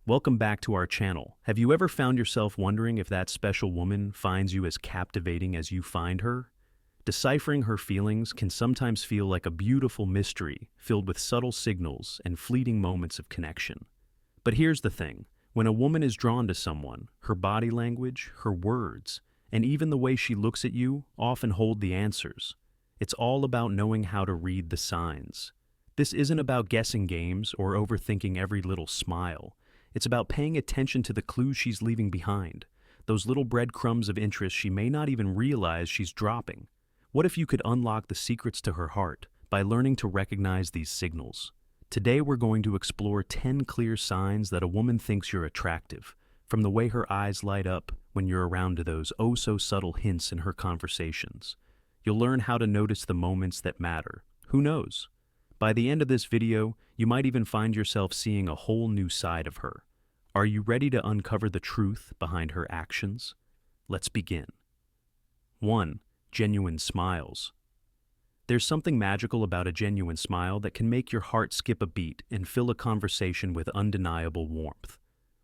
Welcome back to our channel. Have you ever found yourself wondering if that special woman finds you as captivating as you find her? Deciphering her feelings can sometimes feel like a beautiful mystery filled with subtle signals and fleeting moments of connection. But here's the thing. When a woman is drawn to someone, her body language, her words, and even the way she looks at you often hold the answers. It's all about knowing how to read the signs. This isn't about guessing games or overthinking every little smile. It's about paying attention to the clues she's leaving behind, those little breadcrumbs of interest she may not even realize she's dropping. What if you could unlock the secrets to her heart by learning to recognize these signals? Today we're going to explore 10 clear signs that a woman thinks you're attractive, from the way her eyes light up when you're around to those oh-so-subtle hints in her conversations. You'll learn how to notice the moments that matter. Who knows? By the end of this video, you might even find yourself seeing a whole new side of her. Are you ready to uncover the truth behind her actions? Let's begin. 1. Genuine smiles. There's something magical about a genuine smile that can make your heart skip a beat and fill a conversation with undeniable warmth.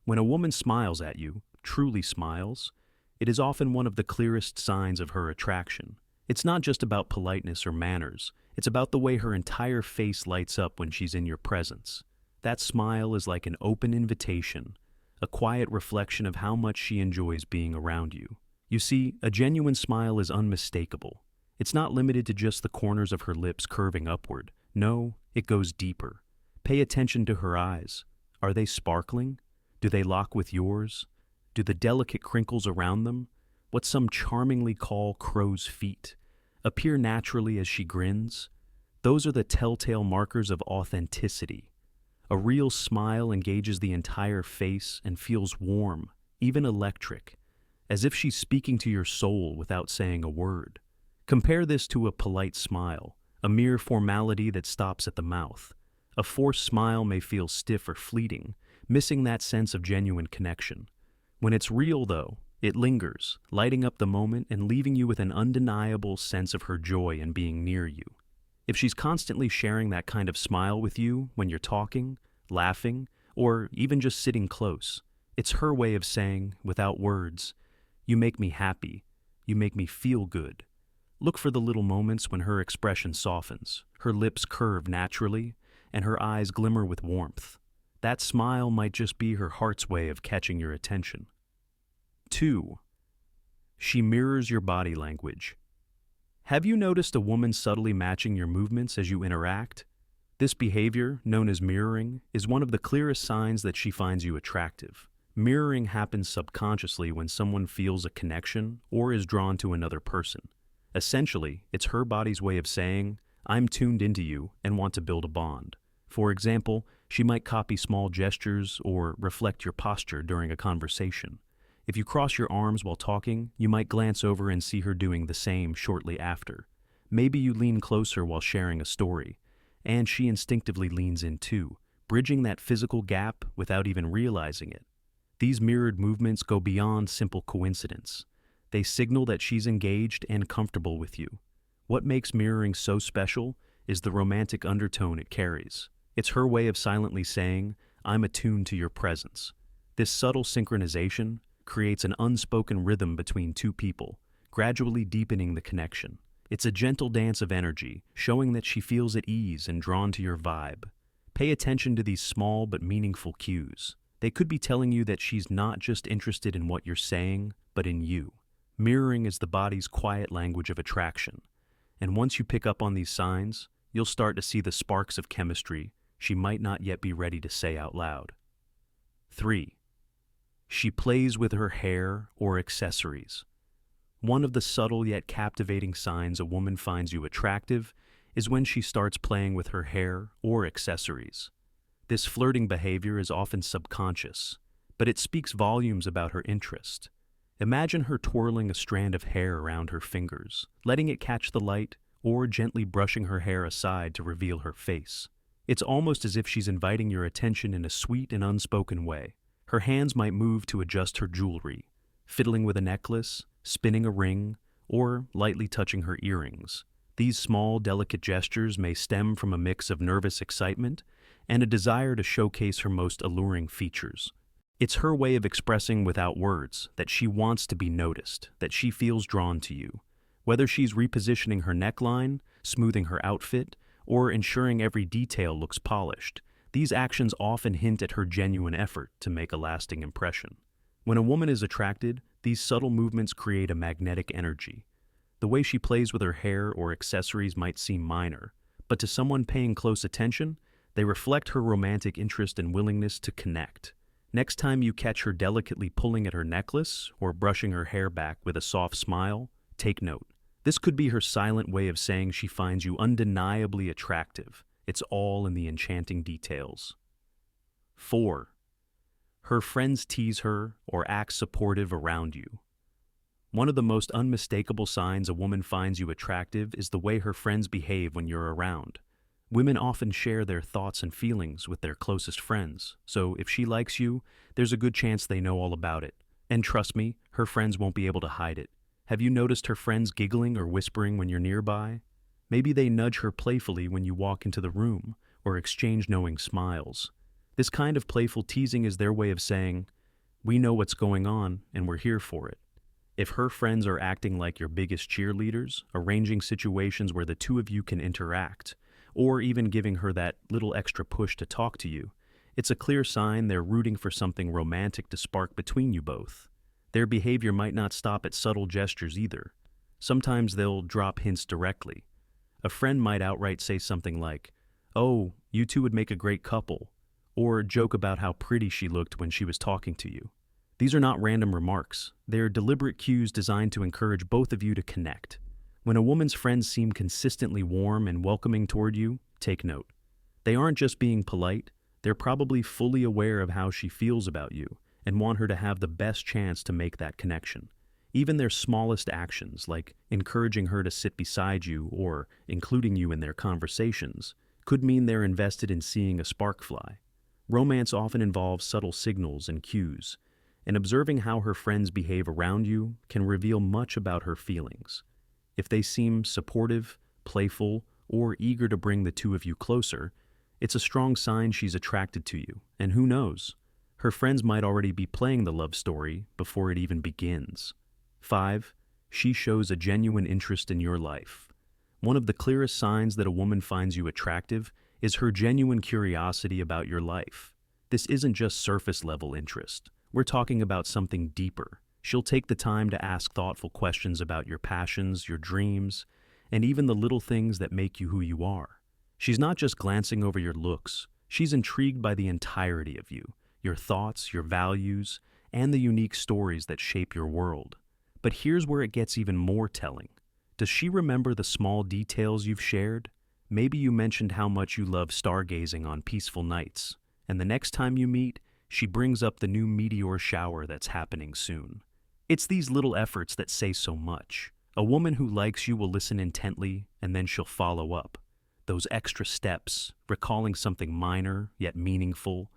When a woman smiles at you, truly smiles, it is often one of the clearest signs of her attraction. It's not just about politeness or manners, it's about the way her entire face lights up when she's in your presence. That smile is like an open invitation, a quiet reflection of how much she enjoys being around you. You see, a genuine smile is unmistakable. It's not limited to just the corners of her lips curving upward. No, it goes deeper. Pay attention to her eyes. Are they sparkling? Do they lock with yours? Do the delicate crinkles around them, what some charmingly call crow's feet, appear naturally as she grins? Those are the telltale markers of authenticity. A real smile engages the entire face and feels warm, even electric, as if she's speaking to your soul without saying a word. Compare this to a polite smile, a mere formality that stops at the mouth. A forced smile may feel stiff or fleeting, missing that sense of genuine connection. When it's real, though, it lingers, lighting up the moment and leaving you with an undeniable sense of her joy in being near you. If she's constantly sharing that kind of smile with you when you're talking, laughing, or even just sitting close, it's her way of saying, without words, "You make me happy. You make me feel good." Look for the little moments when her expression softens, her lips curve naturally, and her eyes glimmer with warmth. That smile might just be her heart's way of catching your attention. 2. She mirrors your body language. Have you noticed a woman subtly matching your movements as you interact? This behavior, known as mirroring, is one of the clearest signs that she finds you attractive. Mirroring happens subconsciously when someone feels a connection or is drawn to another person. Essentially, it's her body's way of saying, "I'm tuned into you and want to build a bond." For example, she might copy small gestures or reflect your posture during a conversation. If you cross your arms while talking, you might glance over and see her doing the same shortly after. Maybe you lean closer while sharing a story, and she instinctively leans in too, bridging that physical gap without even realizing it. These mirrored movements go beyond simple coincidence. They signal that she's engaged and comfortable with you. What makes mirroring so special is the romantic undertone it carries. It's her way of silently saying, "I'm attuned to your presence." This subtle synchronization creates an unspoken rhythm between two people, gradually deepening the connection. It's a gentle dance of energy, showing that she feels at ease and drawn to your vibe. Pay attention to these small but meaningful cues. They could be telling you that she's not just interested in what you're saying, but in you. Mirroring is the body's quiet language of attraction. And once you pick up on these signs, you'll start to see the sparks of chemistry she might not yet be ready to say out loud. 3. She plays with her hair or accessories. One of the subtle yet captivating signs a woman finds you attractive is when she starts playing with her hair or accessories. This flirting behavior is often subconscious, but it speaks volumes about her interest. Imagine her twirling a strand of hair around her fingers, letting it catch the light, or gently brushing her hair aside to reveal her face. It's almost as if she's inviting your attention in a sweet and unspoken way. Her hands might move to adjust her jewelry, fiddling with a necklace, spinning a ring, or lightly touching her earrings. These small, delicate gestures may stem from a mix of nervous excitement and a desire to showcase her most alluring features. It's her way of expressing without words that she wants to be noticed, that she feels drawn to you. Whether she's repositioning her neckline, smoothing her outfit, or ensuring every detail looks polished, these actions often hint at her genuine effort to make a lasting impression. When a woman is attracted, these subtle movements create a magnetic energy. The way she plays with her hair or accessories might seem minor, but to someone paying close attention, they reflect her romantic interest and willingness to connect. Next time you catch her delicately pulling at her necklace or brushing her hair back with a soft smile, take note. This could be her silent way of saying she finds you undeniably attractive. It's all in the enchanting details. 4. Her friends tease her or act supportive around you. One of the most unmistakable signs a woman finds you attractive is the way her friends behave when you're around. Women often share their thoughts and feelings with their closest friends, so if she likes you, there's a good chance they know all about it. And trust me, her friends won't be able to hide it. Have you noticed her friends giggling or whispering when you're nearby? Maybe they nudge her playfully when you walk into the room, or exchange knowing smiles. This kind of playful teasing is their way of saying, "We know what's going on, and we're here for it." If her friends are acting like your biggest cheerleaders, arranging situations where the two of you can interact, or even giving her that little extra push to talk to you, it's a clear sign they're rooting for something romantic to spark between you both. Their behavior might not stop at subtle gestures either. Sometimes they'll drop hints directly. A friend might outright say something like, "Oh, you two would make a great couple," or joke about how pretty she looked when she was talking to you. These are not random remarks. They're deliberate cues designed to encourage both of you to connect. When a woman's friends seem consistently warm and welcoming toward you, take note. They aren't just being polite, they're probably fully aware of how she feels about you and want her to have the best chance to make that connection. Even their smallest actions, like encouraging her to sit beside you or including you in their conversations, could mean they're invested in seeing a spark fly. Romance often involves subtle signals and cues, and observing how her friends behave around you can reveal much about her feelings. If they seem supportive, playful, or eager to bring the two of you closer, it's a strong sign she's attracted to you, and who knows? Her friends might already be playing the love story before it even begins. 5. She shows a genuine interest in your life. One of the clearest signs that a woman finds you attractive is her genuine curiosity about your life. This isn't just surface-level interest. We're talking about something deeper. She'll take the time to ask thoughtful questions about your passions, your dreams, and even the little things that make you who you are. She's not just glancing over your looks. She's intrigued by the entirety of you, your thoughts, your values, and the unique stories that shape your world. But here's where it gets even more telling. Does she remember the small details you've shared? Maybe you mentioned how much you love stargazing on peaceful nights, and the next time you meet, she brings up the new meteor shower that's happening soon. It's these little efforts that say so much. A woman who likes you will listen intently, and then she'll follow up. Those extra steps, recalling something minor yet meaningful,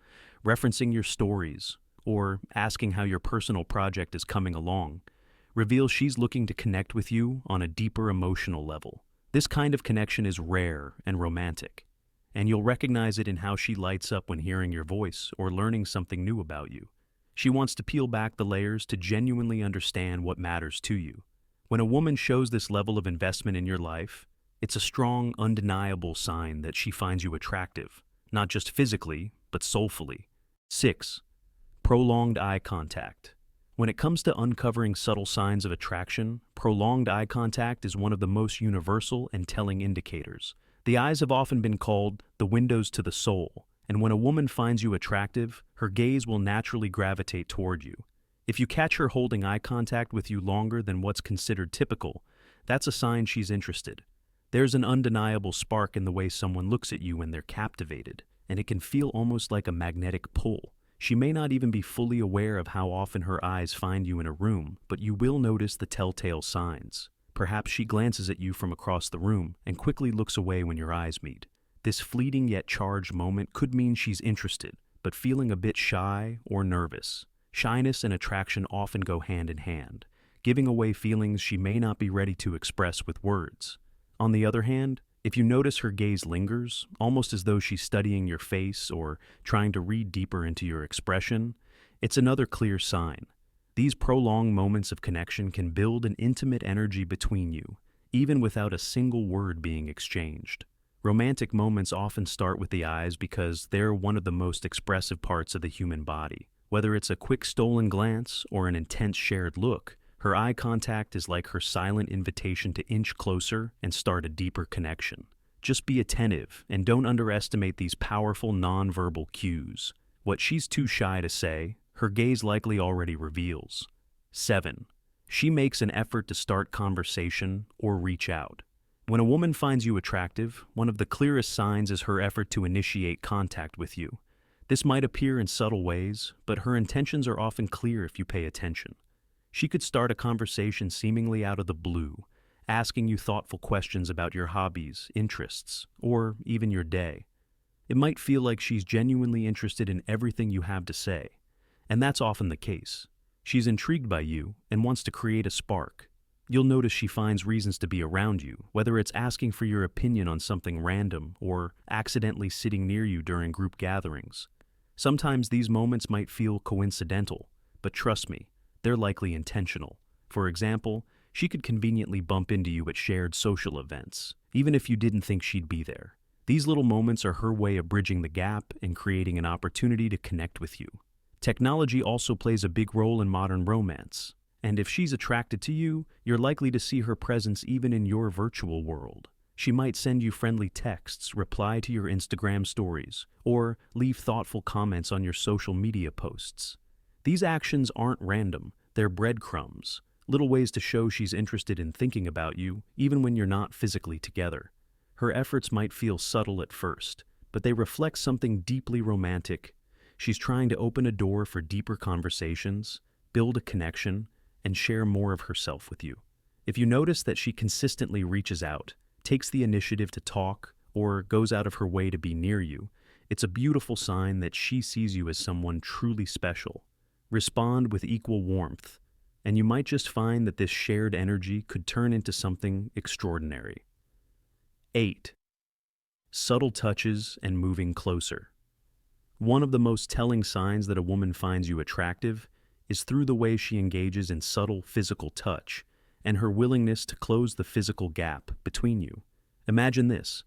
referencing your stories, or asking how your personal project is coming along, reveals she's looking to connect with you on a deeper emotional level. This kind of connection is rare and romantic, and you'll recognize it in how she lights up when hearing your voice or learning something new about you. She wants to peel back the layers to genuinely understand what matters to you. When a woman shows this level of investment in your life, it's a strong, undeniable sign that she finds you attractive, not just physically, but soulfully. 6. Prolonged eye contact. When it comes to uncovering subtle signs of attraction, prolonged eye contact is one of the most universal and telling indicators. The eyes have often been called the windows to the soul, and when a woman finds you attractive, her gaze will naturally gravitate toward you. If you catch her holding eye contact with you longer than what's considered typical, that's a sign she's interested. There's an undeniable spark in the way someone looks at you when they're captivated, and it can feel almost like a magnetic pull. She may not even be fully aware of how often her eyes find you in a room, but you will notice the telltale signs. Perhaps she glances at you from across the room and quickly looks away when your eyes meet. This fleeting yet charged moment could mean she's interested, but feeling a bit shy or nervous. Shyness and attraction often go hand in hand, giving away feelings she may not be ready to express with words. On the other hand, if you notice her gaze lingers, almost as though she's studying your face or trying to read deeper into your expression, It's another clear sign. These prolonged moments of connection can build an intimate energy between you, even without a single word being exchanged. Romantic moments often start with the eyes because they're one of the most expressive parts of the human body. Whether it's a quick stolen glance or an intense shared look, her eye contact is like her silent invitation to inch closer and start a deeper connection. Just be attentive and don't underestimate these powerful nonverbal cues. What she's too shy to say, her gaze likely already reveals. 7. She makes an effort to start conversation or reach out. When a woman finds you attractive, one of the clearest signs is her effort to initiate contact with you. This might appear in subtle ways, but her intentions are often clear if you pay attention. She could start a conversation seemingly out of the blue, asking you thoughtful questions about your hobbies, interests, or even your day. It might feel like she's genuinely interested in everything you have to say, and that's often the case. She's intrigued by you and wants to create a spark. You'll notice she finds reasons to be around you, whether it's asking for your opinion on something random or accidentally sitting near you during group gatherings. Sometimes these moments might feel coincidental, but trust me, they're likely intentional. For example, she could conveniently bump into you at shared social events, even if you didn't think she'd be there. These little moments are her way of bridging the gap and creating an opportunity to connect with you. Technology also plays a big role in modern romance. And if she's attracted to you, you're likely to see her presence even in your virtual world. She might send you friendly texts, reply to your Instagram stories, or leave thoughtful comments on your social media posts. These actions aren't random, they're breadcrumbs, little ways to show she's interested in thinking about you, even when you're not physically together. Her efforts might feel subtle at first, but they reflect something deeply romantic. She's trying to open a door for deeper conversations, build a connection, and share more of herself with you. If you notice that she consistently reaches out, takes the initiative to talk, or goes out of her way to be near you, it's a beautiful sign that she sees you as someone truly special. Respond with equal warmth, and you might just find that this shared energy could turn into something extraordinary. 8. Subtle touches and moving closer. One of the most telling signs that a woman finds you attractive is through the way she engages in subtle physical touch and her willingness to close the physical gap between you. Imagine this.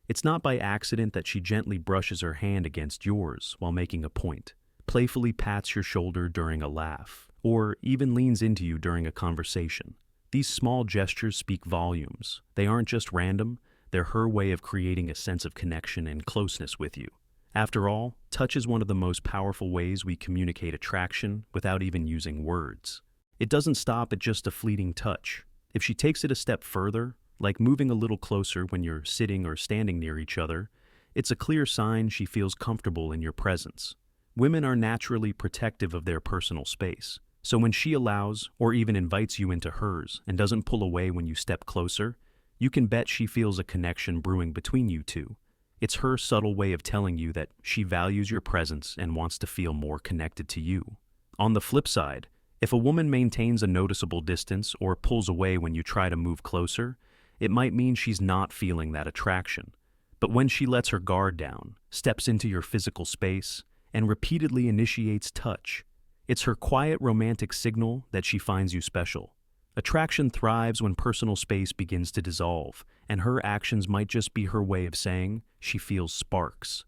It's not by accident that she gently brushes her hand against yours while making a point, playfully pats your shoulder during a laugh, or even leans into you during a conversation. These small gestures speak volumes. They aren't just random, they're her way of creating a sense of connection and closeness with you. After all, touch is one of the most powerful ways we communicate attraction without even using words. It doesn't stop at just a fleeting touch. If she takes it a step further, like moving a little closer when you're sitting or standing near each other, it's a clear sign she feels comfortable in your presence. Women are naturally protective of their personal space, so when she allows or even invites you into hers and doesn't pull away when you step closer, you can bet she feels a connection brewing between you two. It's her subtle way of telling you that she values your presence and wants to feel more connected to you. On the flip side, if a woman maintains a noticeable distance or pulls away when you try to move closer, it might mean she's not feeling that attraction. But when she lets her guard down, steps into your physical space, and repeatedly initiates touch, it's her quiet romantic signal that she finds you special. Attraction thrives when personal space begins to dissolve, and her actions might just be her way of saying she feels sparks.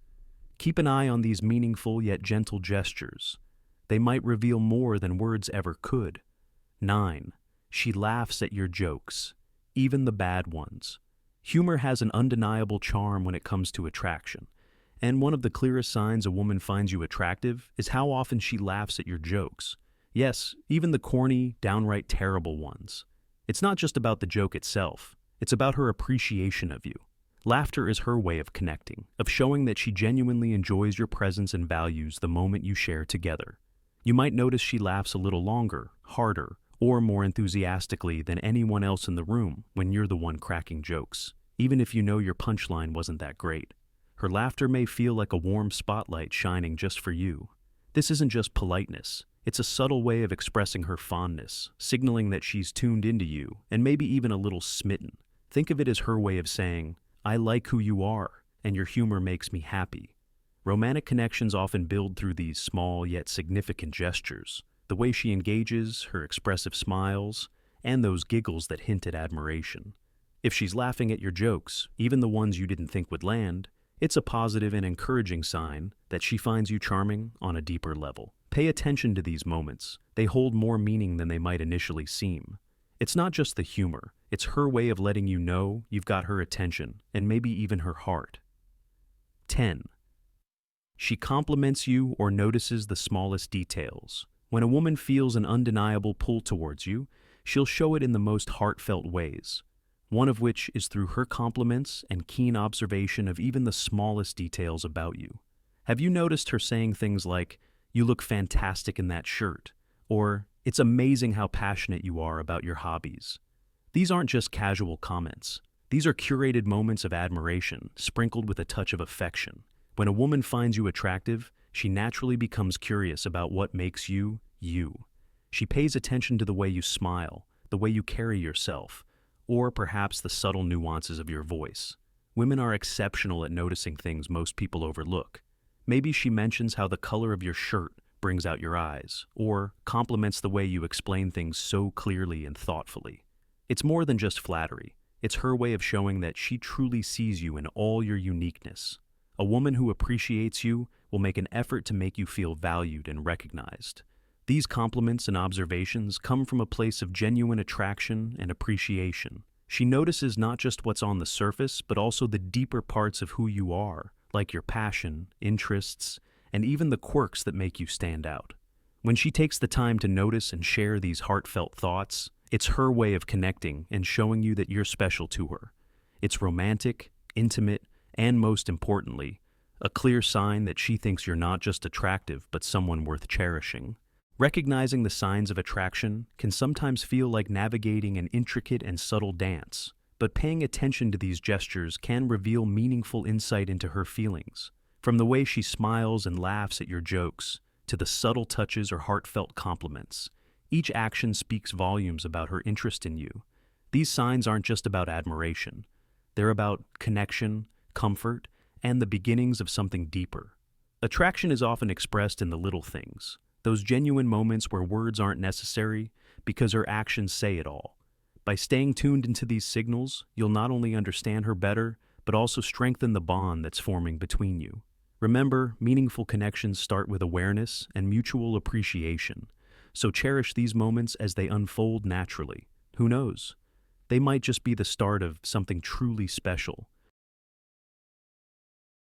Keep an eye on these meaningful yet gentle gestures. They might reveal more than words ever could. 9. She laughs at your jokes, even the bad ones. Humor has an undeniable charm when it comes to attraction, and one of the clearest signs a woman finds you attractive is how often she laughs at your jokes. Yes, even the corny, downright terrible ones. It's not just about the joke itself, it's about her appreciation of you. Laughter is her way of connecting, of showing that she genuinely enjoys your presence and values the moment you share together. You might notice she laughs a little longer, harder, or more enthusiastically than anyone else in the room when you're the one cracking jokes, even if you know your punchline wasn't that great. Her laughter may feel like a warm spotlight shining just for you. This isn't just politeness. It's a subtle way of expressing her fondness, signaling that she's tuned into you, and maybe even a little smitten. Think of it as her way of saying, "I like who you are, and your humor makes me happy." Romantic connections often build through these small yet significant gestures. The way she engages, her expressive smiles, and those giggles that hint at admiration. If she's laughing at your jokes, even the ones you didn't think would land, it's a positive and encouraging sign that she finds you charming on a deeper level. Pay attention to these moments. They hold more meaning than they might initially seem. It's not just the humor, it's her way of letting you know you've got her attention, and maybe even her heart. 10. She compliments you or notices the smallest details. When a woman feels an undeniable pull towards you, she'll show it in the most heartfelt ways, one of which is through her compliments and keen observation of even the smallest details about you. Have you noticed her saying things like, "You look fantastic in that shirt," or "It's amazing how passionate you are about your hobbies"? These aren't just casual comments. These are curated moments of admiration, sprinkled with a touch of affection. When a woman finds you attractive, she naturally becomes curious about what makes you, you. She pays attention to the way you smile, the way you carry yourself, or perhaps the subtle nuances of your voice. Women are exceptional at noticing things most people overlook. Maybe she mentions how the color of your shirt brings out your eyes, or compliments the way you explain things so clearly and thoughtfully. It's more than just flattery. It's her way of showing that she truly sees you in all your uniqueness. A woman who appreciates you will make an effort to make you feel valued and recognized. These compliments and observations come from a place of genuine attraction and appreciation. She notices not just what's on the surface, but also the deeper parts of who you are, like your passion, interests, and even the quirks that make you stand out. When she takes the time to notice and share these heartfelt thoughts, it's her way of connecting and showing you that you're special to her. It's romantic, intimate, and most importantly, a clear sign that she thinks you're not just attractive, but someone worth cherishing. Recognizing the signs of attraction can sometimes feel like navigating an intricate and subtle dance, but paying attention to these gestures can reveal meaningful insight into her feelings. From the way she smiles and laughs at your jokes, to the subtle touches or heartfelt compliments, each action speaks volumes about her interest in you. These signs aren't just about admiration. They're about connection, comfort, and the beginnings of something deeper. Attraction is often expressed in the little things, those genuine moments where words aren't necessary because her actions say it all. By staying tuned into these signals, you'll not only understand her better, but also strengthen the bond that's forming between you. Remember, meaningful connections start with awareness and mutual appreciation, so cherish these moments as they unfold naturally. Who knows? They might just be the start of something truly special.